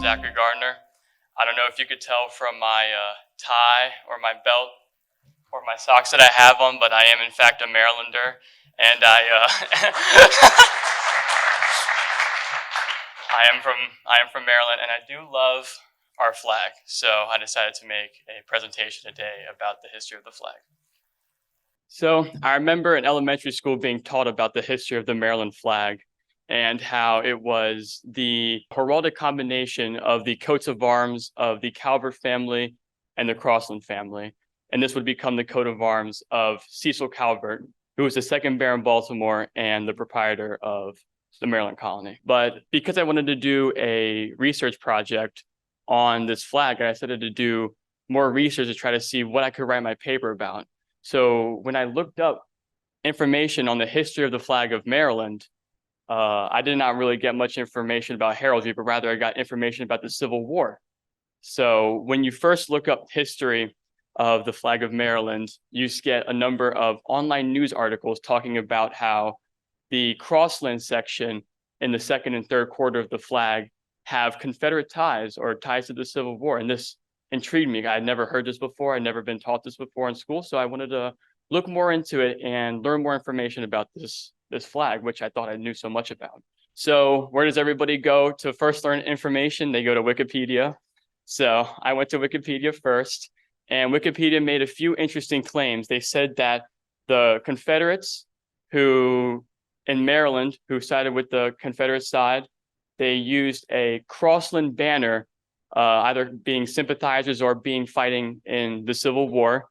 Zachary Gardiner. I don't know if you could tell from my tie or my belt or my socks that I have on, but I am in fact a Marylander, and I am from Maryland, and I do love our flag. So I decided to make a presentation today about the history of the flag. So I remember in elementary school being taught about the history of the Maryland flag and how it was the heraldic combination of the coats of arms of the Calvert family and the Crossland family. And this would become the coat of arms of Cecil Calvert, who was the second Baron Baltimore and the proprietor of the Maryland colony. But because I wanted to do a research project on this flag, I decided to do more research to try to see what I could write my paper about. So when I looked up information on the history of the flag of Maryland, I did not really get much information about heraldry, but rather I got information about the Civil War. So when you first look up history of the flag of Maryland, you get a number of online news articles talking about how the Crossland section in the second and third quarter of the flag have Confederate ties or ties to the Civil War. And this intrigued me. I had never heard this before. I'd never been taught this before in school. So I wanted to look more into it and learn more information about this flag, which I thought I knew so much about. So where does everybody go to first learn information? They go to Wikipedia. So I went to Wikipedia first, and Wikipedia made a few interesting claims. They said that the Confederates in Maryland, who sided with the Confederate side, they used a Crossland banner, either being sympathizers or being fighting in the Civil War,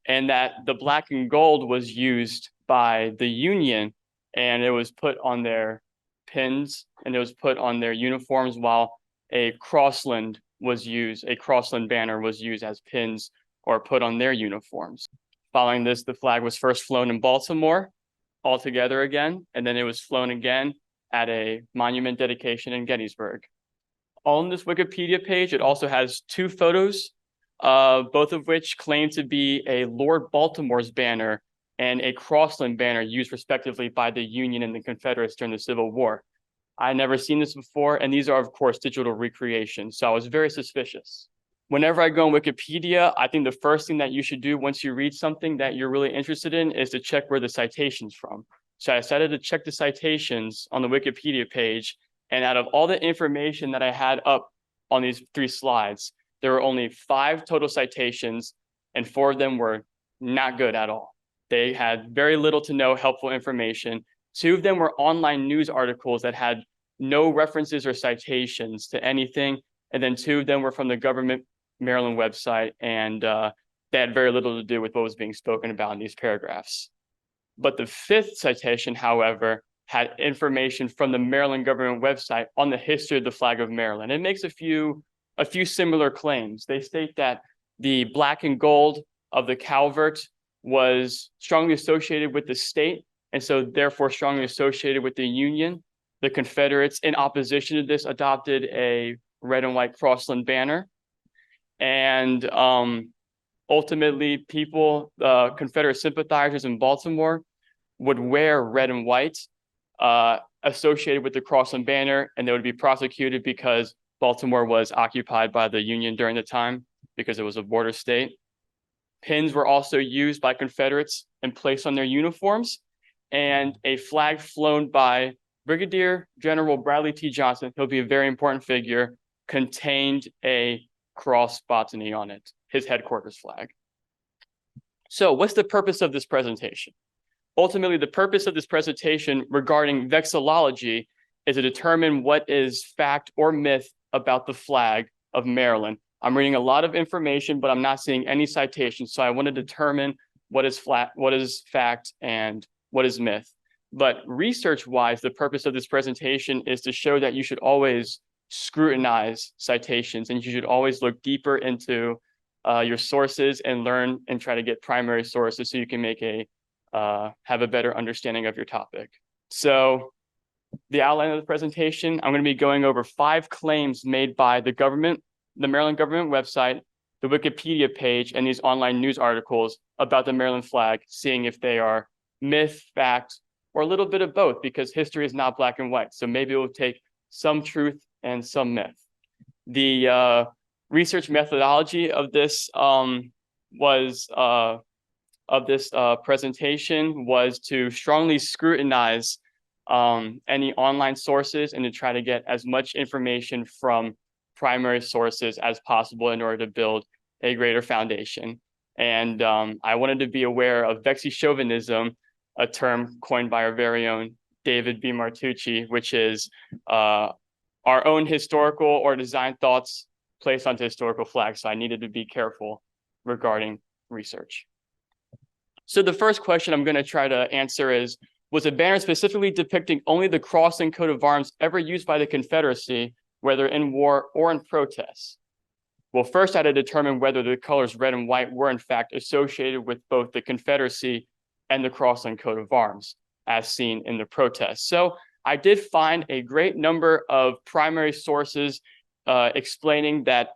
and that the black and gold was used by the Union, and it was put on their pins and it was put on their uniforms, while a Crossland banner was used as pins or put on their uniforms. Following this, the flag was first flown in Baltimore all together again, and then it was flown again at a monument dedication in Gettysburg. On this Wikipedia page, it also has two photos, both of which claim to be a Lord Baltimore's banner and a Crossland banner used respectively by the Union and the Confederates during the Civil War. I had never seen this before, and these are, of course, digital recreations, so I was very suspicious. Whenever I go on Wikipedia, I think the first thing that you should do once you read something that you're really interested in is to check where the citation's from. So I decided to check the citations on the Wikipedia page, and out of all the information that I had up on these 3 slides, there were only 5 total citations, and 4 of them were not good at all. They had very little to no helpful information. 2 of them were online news articles that had no references or citations to anything, and then 2 of them were from the government Maryland website, and they had very little to do with what was being spoken about in these paragraphs. But the 5th citation, however, had information from the Maryland government website on the history of the flag of Maryland. It makes a few similar claims. They state that the black and gold of the Calvert was strongly associated with the state, and so therefore strongly associated with the Union. The Confederates, in opposition to this, adopted a red and white Crossland banner. And ultimately, Confederate sympathizers in Baltimore would wear red and white associated with the Crossland banner, and they would be prosecuted because Baltimore was occupied by the Union during the time because it was a border state. Pins were also used by Confederates and placed on their uniforms, and a flag flown by Brigadier General Bradley T. Johnson, he'll be a very important figure, contained a cross botany on it, his headquarters flag. So what's the purpose of this presentation? Ultimately, the purpose of this presentation regarding vexillology is to determine what is fact or myth about the flag of Maryland. I'm reading a lot of information, but I'm not seeing any citations, so I want to determine what is fact and what is myth. But research-wise, the purpose of this presentation is to show that you should always scrutinize citations, and you should always look deeper into your sources and learn and try to get primary sources so you can have a better understanding of your topic. So the outline of the presentation, I'm going to be going over 5 claims made by the Maryland government website, the Wikipedia page, and these online news articles about the Maryland flag, seeing if they are myth, fact, or a little bit of both, because history is not black and white. So maybe it will take some truth and some myth. The research methodology of this presentation was to strongly scrutinize any online sources and to try to get as much information from primary sources as possible in order to build a greater foundation. And I wanted to be aware of vexi-chauvinism, a term coined by our very own David B. Martucci, which is our own historical or design thoughts placed onto historical flags. So I needed to be careful regarding research. So the first question I'm going to try to answer is, was a banner specifically depicting only the Crossland coat of arms ever used by the Confederacy, whether in war or in protests? Well, first I had to determine whether the colors red and white were in fact associated with both the Confederacy and the Crossland coat of arms, as seen in the protests. So I did find a great number of primary sources explaining that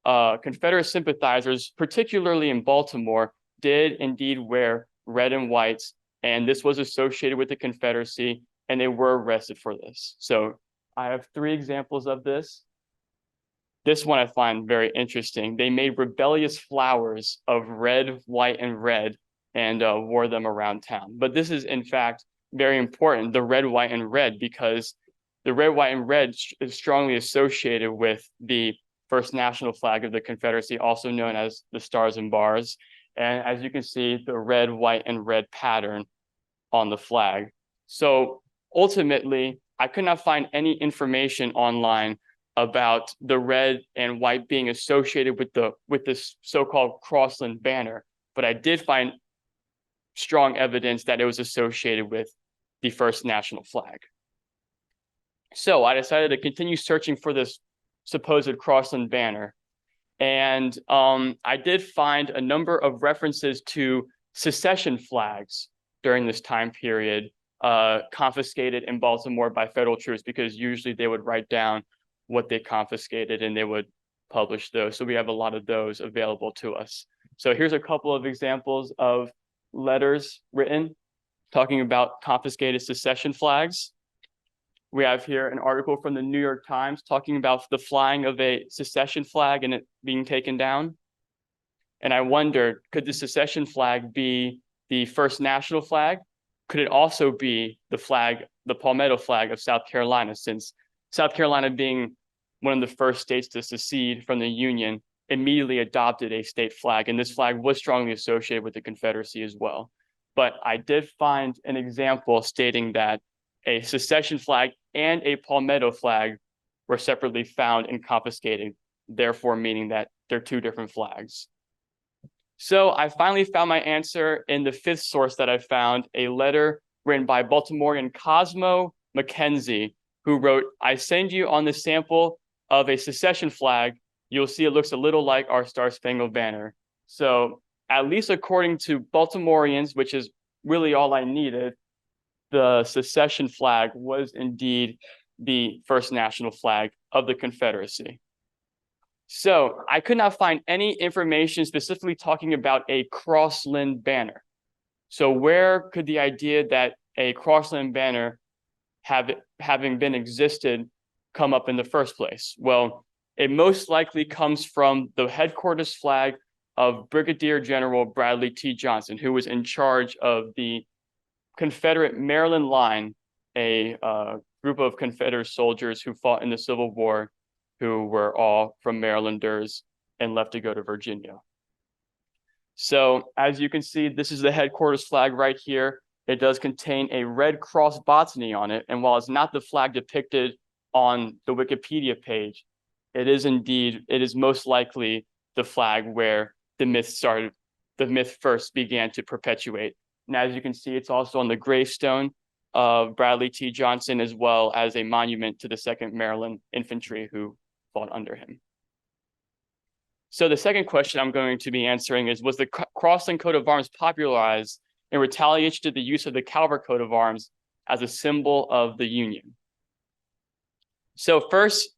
Confederate sympathizers, particularly in Baltimore, did indeed wear red and whites, and this was associated with the Confederacy, and they were arrested for this. So I have 3 examples of this. This one I find very interesting. They made rebellious flowers of red, white, and red and wore them around town. But this is in fact very important, the red, white, and red, because the red, white, and red is strongly associated with the first national flag of the Confederacy, also known as the Stars and Bars. And as you can see, the red, white, and red pattern on the flag. So ultimately, I could not find any information online about the red and white being associated with this so-called Crossland banner, but I did find strong evidence that it was associated with the first national flag. So I decided to continue searching for this supposed Crossland banner, and I did find a number of references to secession flags during this time period, confiscated in Baltimore by federal troops, because usually they would write down what they confiscated and they would publish those. So we have a lot of those available to us. So here's a couple of examples of letters written talking about confiscated secession flags. We have here an article from the New York Times talking about the flying of a secession flag and it being taken down. And I wondered, could the secession flag be the first national flag? Could it also be the flag, the palmetto flag of South Carolina, since South Carolina, being one of the first states to secede from the Union, immediately adopted a state flag, and this flag was strongly associated with the Confederacy as well. But I did find an example stating that a secession flag and a palmetto flag were separately found and confiscated, therefore meaning that they're 2 different flags. So I finally found my answer in the 5th source that I found, a letter written by Baltimorean Cosmo Mackenzie, who wrote, "I send you on the sample of a secession flag. You'll see it looks a little like our Star-Spangled Banner." So at least according to Baltimoreans, which is really all I needed, the secession flag was indeed the first national flag of the Confederacy. So I could not find any information specifically talking about a Crossland banner. So where could the idea that a Crossland banner having been existed come up in the first place? Well, it most likely comes from the headquarters flag of Brigadier General Bradley T. Johnson, who was in charge of the Confederate Maryland Line, a group of Confederate soldiers who fought in the Civil War, who were all from Marylanders and left to go to Virginia. So as you can see, this is the headquarters flag right here. It does contain a red cross botany on it, and while it's not the flag depicted on the Wikipedia page, it is most likely the flag where the myth first began to perpetuate. And as you can see, it's also on the gravestone of Bradley T. Johnson, as well as a monument to the 2nd Maryland Infantry who fought under him. So the second question I'm going to be answering is, was the Crossland coat of arms popularized in retaliation to the use of the Calvert coat of arms as a symbol of the Union? So first,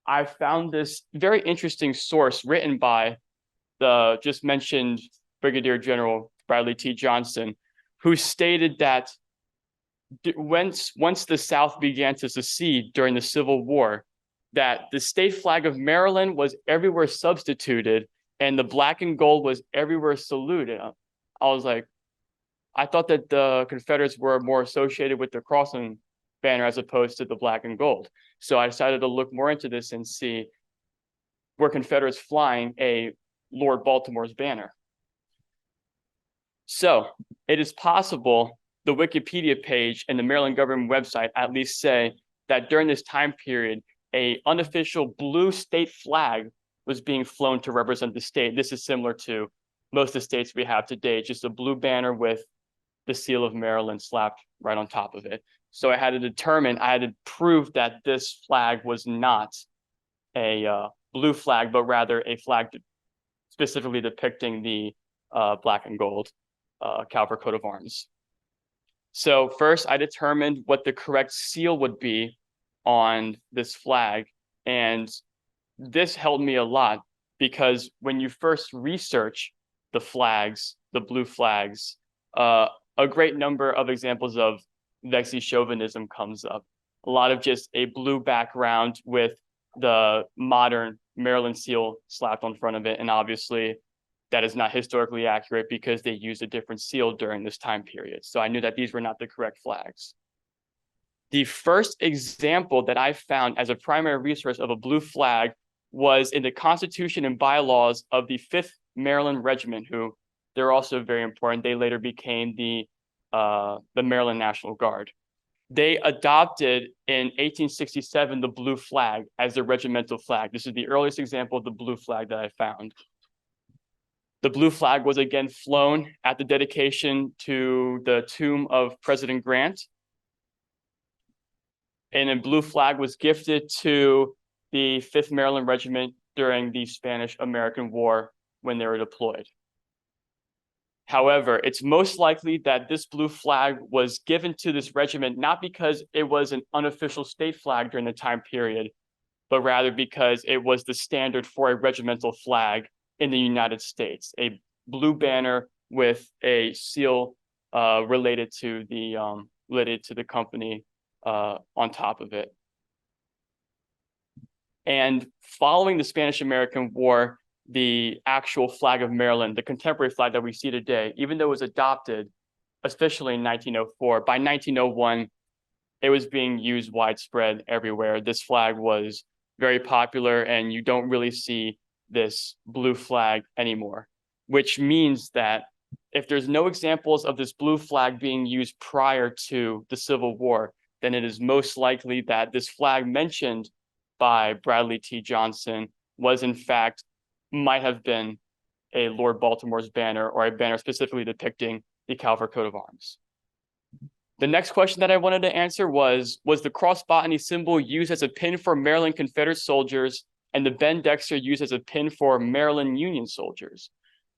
I found this very interesting source written by the just mentioned Brigadier General Bradley T. Johnson, who stated that once the South began to secede during the Civil War, that the state flag of Maryland was everywhere substituted and the black and gold was everywhere saluted. I was like, I thought that the Confederates were more associated with the Crossland banner as opposed to the black and gold. So I decided to look more into this and see were Confederates flying a Lord Baltimore's banner. So it is possible the Wikipedia page and the Maryland government website at least say that during this time period, a unofficial blue state flag was being flown to represent the state. This is similar to most of the states we have today, just a blue banner with the seal of Maryland slapped right on top of it. So I had to prove that this flag was not a blue flag, but rather a flag specifically depicting the black and gold Calvert coat of arms. So first I determined what the correct seal would be on this flag. And this helped me a lot because when you first research the flags, the blue flags, a great number of examples of vexy chauvinism comes up. A lot of just a blue background with the modern Maryland seal slapped on front of it. And obviously that is not historically accurate because they used a different seal during this time period. So I knew that these were not the correct flags. The first example that I found as a primary resource of a blue flag was in the Constitution and bylaws of the 5th Maryland Regiment, who they're also very important. They later became the Maryland National Guard. They adopted in 1867 the blue flag as their regimental flag. This is the earliest example of the blue flag that I found. The blue flag was again flown at the dedication to the tomb of President Grant. And a blue flag was gifted to the 5th Maryland Regiment during the Spanish-American War when they were deployed. However, it's most likely that this blue flag was given to this regiment not because it was an unofficial state flag during the time period, but rather because it was the standard for a regimental flag in the United States, a blue banner with a seal related to the company on top of it. And following the Spanish-American War, the actual flag of Maryland, the contemporary flag that we see today, even though it was adopted officially in 1904, by 1901, it was being used widespread everywhere. This flag was very popular, and you don't really see this blue flag anymore, which means that if there's no examples of this blue flag being used prior to the Civil War, then it is most likely that this flag mentioned by Bradley T. Johnson was in fact might have been a Lord Baltimore's banner or a banner specifically depicting the Calvert coat of arms. The next question that I wanted to answer was the cross botany symbol used as a pin for Maryland Confederate soldiers and the Ben Dexter used as a pin for Maryland Union soldiers?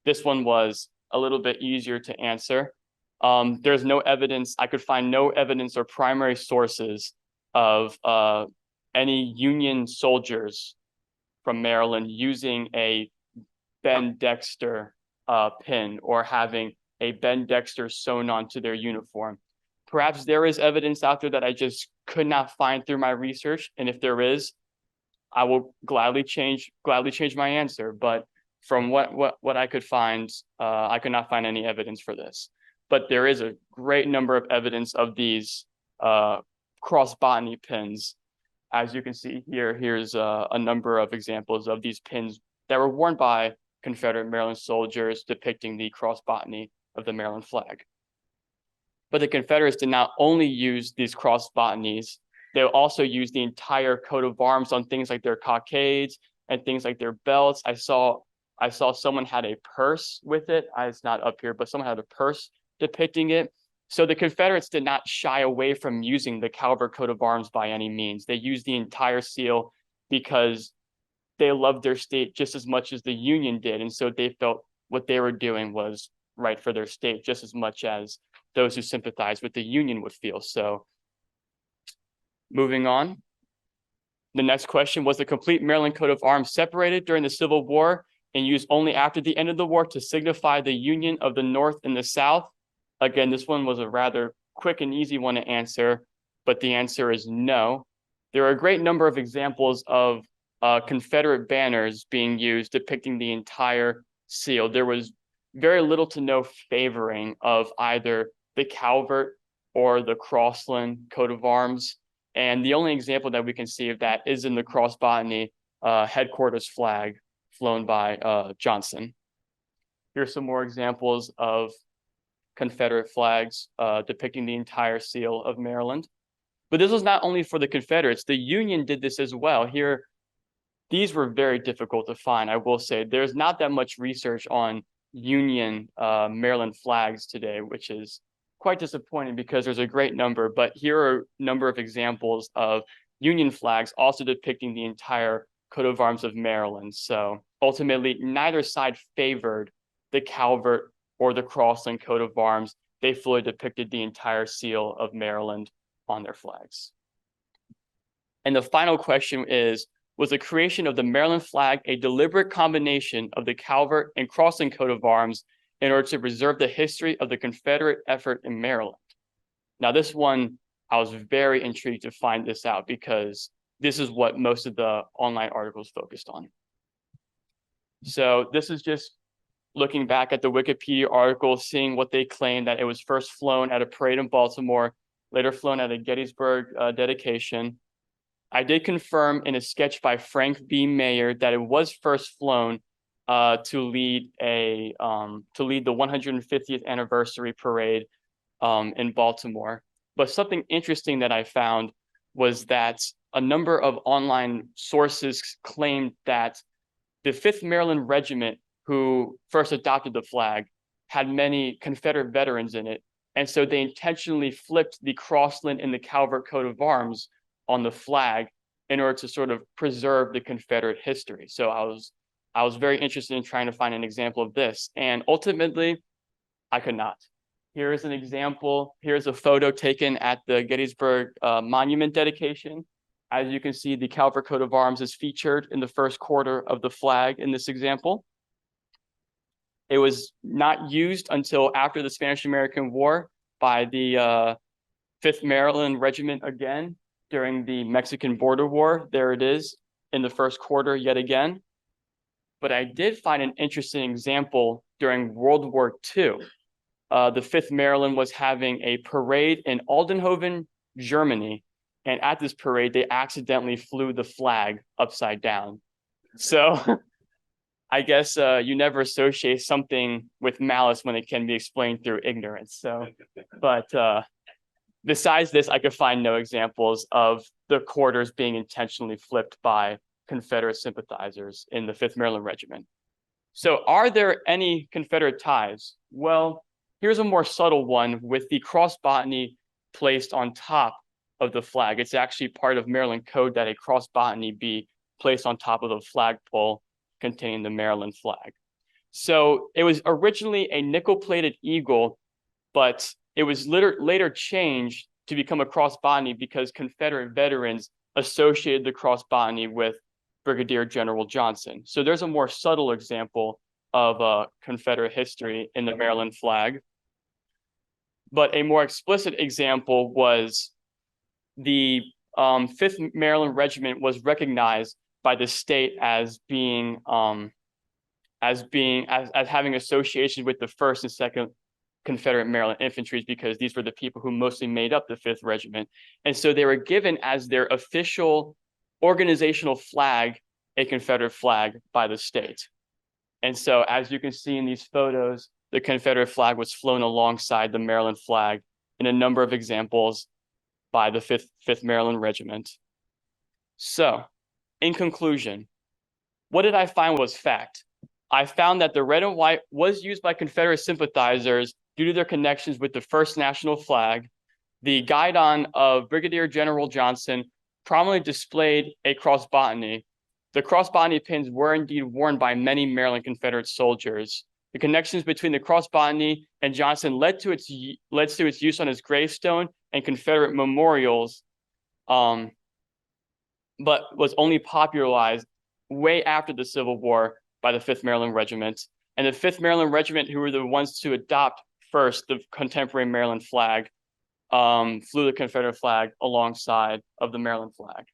This one was a little bit easier to answer. There's no evidence, I could find no evidence or primary sources of any Union soldiers from Maryland using a Ben Dexter pin or having a Ben Dexter sewn onto their uniform. Perhaps there is evidence out there that I just could not find through my research, and if there is, I will gladly change my answer. But from what I could find, I could not find any evidence for this. But there is a great number of evidence of these cross botany pins. As you can see here, here's a number of examples of these pins that were worn by Confederate Maryland soldiers depicting the cross botany of the Maryland flag. But the Confederates did not only use these cross botanies, they also used the entire coat of arms on things like their cockades and things like their belts. I saw someone had a purse with it. It's not up here, but someone had a purse depicting it. So the Confederates did not shy away from using the Calvert coat of arms by any means. They used the entire seal because they loved their state just as much as the Union did. And so they felt what they were doing was right for their state just as much as those who sympathized with the Union would feel. So moving on. The next question, was the complete Maryland coat of arms separated during the Civil War and used only after the end of the war to signify the union of the North and the South? Again, this one was a rather quick and easy one to answer, but the answer is no. There are a great number of examples of Confederate banners being used depicting the entire seal. There was very little to no favoring of either the Calvert or the Crossland coat of arms. And the only example that we can see of that is in the cross-botany headquarters flag flown by Johnson. Here's some more examples of Confederate flags depicting the entire seal of Maryland. But this was not only for the Confederates. The Union did this as well. Here, these were very difficult to find, I will say. There's not that much research on Union Maryland flags today, which is quite disappointing because there's a great number. But here are a number of examples of Union flags also depicting the entire coat of arms of Maryland. So ultimately, neither side favored the Calvert or the Crossland coat of arms. They fully depicted the entire seal of Maryland on their flags. And the final question is, was the creation of the Maryland flag a deliberate combination of the Calvert and Crossland coat of arms in order to preserve the history of the Confederate effort in Maryland? Now, this one, I was very intrigued to find this out because this is what most of the online articles focused on. So this is just looking back at the Wikipedia article, seeing what they claim that it was first flown at a parade in Baltimore, later flown at a Gettysburg dedication. I did confirm in a sketch by Frank B. Mayer that it was first flown to lead the 150th anniversary parade in Baltimore. But something interesting that I found was that a number of online sources claimed that the 5th Maryland Regiment, who first adopted the flag, had many Confederate veterans in it. And so they intentionally flipped the Crossland and the Calvert coat of arms on the flag in order to sort of preserve the Confederate history. So I was very interested in trying to find an example of this. And ultimately, I could not. Here is an example. Here's a photo taken at the Gettysburg Monument dedication. As you can see, the Calvert coat of arms is featured in the first quarter of the flag in this example. It was not used until after the Spanish-American War by the 5th Maryland Regiment again during the Mexican Border War. There it is in the first quarter yet again. But I did find an interesting example during World War II. The 5th Maryland was having a parade in Aldenhoven, Germany. And at this parade, they accidentally flew the flag upside down. So I guess you never associate something with malice when it can be explained through ignorance. So, but besides this, I could find no examples of the quarters being intentionally flipped by Confederate sympathizers in the 5th Maryland Regiment. So are there any Confederate ties? Well, here's a more subtle one with the cross-botany placed on top of the flag. It's actually part of Maryland code that a cross-botany be placed on top of the flagpole containing the Maryland flag. So it was originally a nickel-plated eagle, but it was later changed to become a cross-botany because Confederate veterans associated the cross-botany with Brigadier General Johnson. So there's a more subtle example of Confederate history in the Maryland flag. But a more explicit example was the 5th Maryland Regiment was recognized by the state as having association with the 1st and 2nd Confederate Maryland Infantry because these were the people who mostly made up the 5th Regiment. And so they were given as their official organizational flag a Confederate flag by the state. And so as you can see in these photos, the Confederate flag was flown alongside the Maryland flag in a number of examples by the 5th Maryland Regiment. So, in conclusion, what did I find was fact? I found that the red and white was used by Confederate sympathizers due to their connections with the first national flag. The guidon of Brigadier General Johnson prominently displayed a cross-botany. The cross-botany pins were indeed worn by many Maryland Confederate soldiers. The connections between the cross-botany and Johnson led to its use on his gravestone and Confederate memorials, but was only popularized way after the Civil War by the 5th Maryland Regiment. And the 5th Maryland Regiment, who were the ones to adopt first the contemporary Maryland flag, flew the Confederate flag alongside of the Maryland flag.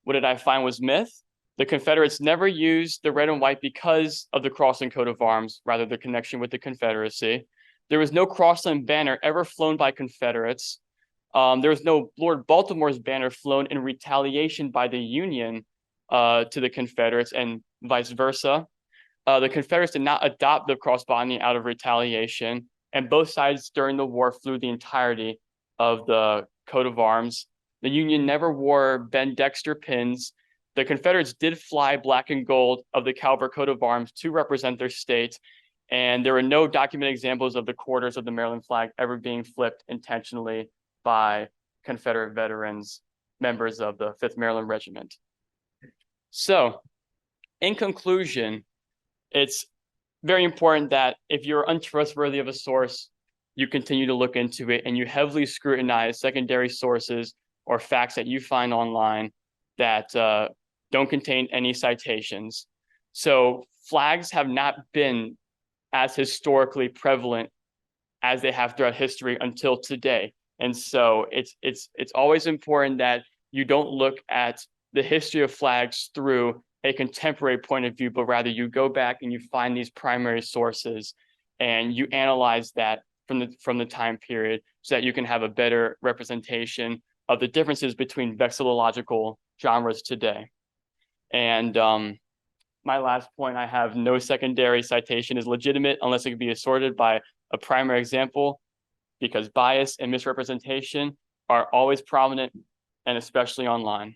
What did I find was myth? The Confederates never used the red and white because of the Crossland coat of arms, rather the connection with the Confederacy. There was no Crossland banner ever flown by Confederates. There was no Lord Baltimore's banner flown in retaliation by the Union to the Confederates and vice versa. The Confederates did not adopt the cross-binding out of retaliation, and both sides during the war flew the entirety of the coat of arms. The Union never wore Ben Dexter pins. The Confederates did fly black and gold of the Calvert coat of arms to represent their state, and there were no documented examples of the quarters of the Maryland flag ever being flipped intentionally by Confederate veterans, members of the 5th Maryland Regiment. So, in conclusion, it's very important that if you're untrustworthy of a source, you continue to look into it and you heavily scrutinize secondary sources or facts that you find online that don't contain any citations. So flags have not been as historically prevalent as they have throughout history until today. And so it's always important that you don't look at the history of flags through a contemporary point of view, but rather you go back and you find these primary sources and you analyze that from the time period so that you can have a better representation of the differences between vexillological genres today. And my last point, I have no secondary citation is legitimate unless it can be assorted by a primary example, because bias and misrepresentation are always prominent, and especially online.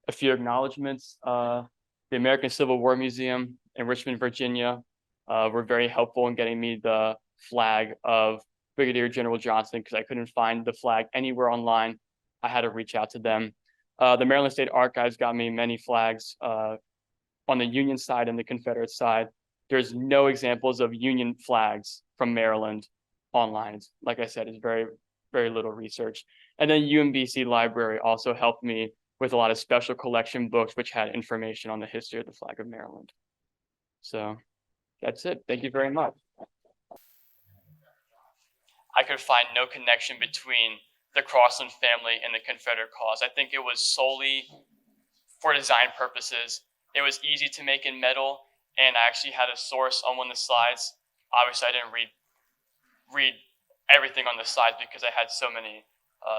A few acknowledgements. The American Civil War Museum in Richmond, Virginia, were very helpful in getting me the flag of Brigadier General Johnson because I couldn't find the flag anywhere online. I had to reach out to them. The Maryland State Archives got me many flags on the Union side and the Confederate side. There's no examples of Union flags from Maryland online. Like I said, it's very, very little research. And then UMBC Library also helped me with a lot of special collection books which had information on the history of the flag of Maryland. So that's it. Thank you very much. I could find no connection between the Crossland family and the Confederate cause. I think it was solely for design purposes. It was easy to make in metal, and I actually had a source on one of the slides. Obviously, I didn't read everything on the slides because I had so many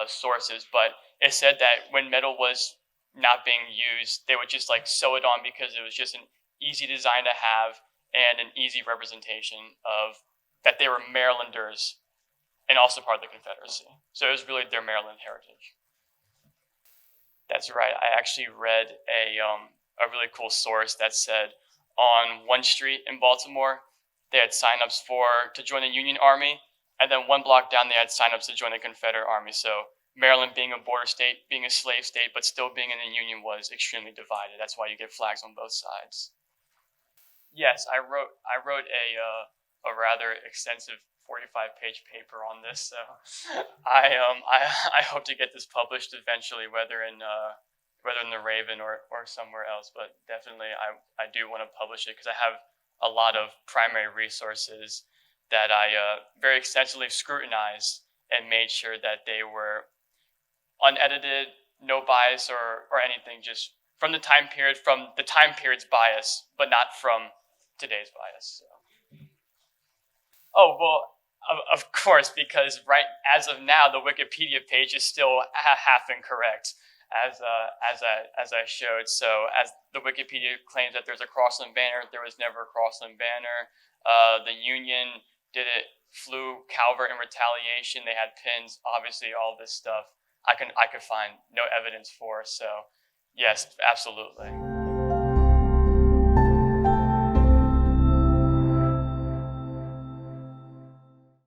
sources, but it said that when metal was not being used, they would just like sew it on because it was just an easy design to have and an easy representation of that they were Marylanders and also part of the Confederacy. So it was really their Maryland heritage. That's right. I actually read a really cool source that said on 1 street in Baltimore, they had signups to join the Union Army, and then 1 block down they had signups to join the Confederate Army. So Maryland being a border state, being a slave state, but still being in the Union was extremely divided. That's why you get flags on both sides. Yes, I wrote a rather extensive 45-page paper on this, so I hope to get this published eventually, whether in the Raven or somewhere else. But definitely, I do want to publish it because I have a lot of primary resources that I very extensively scrutinized and made sure that they were unedited, no bias or anything, just from the time period's bias, but not from today's bias. So. Oh, well, of course, because right as of now, the Wikipedia page is still half incorrect, as I showed. So, as the Wikipedia claims that there's a Crossland banner, there was never a Crossland banner. The Union flew Calvert in retaliation. They had pins. Obviously, all this stuff I could find no evidence for. So, yes, absolutely.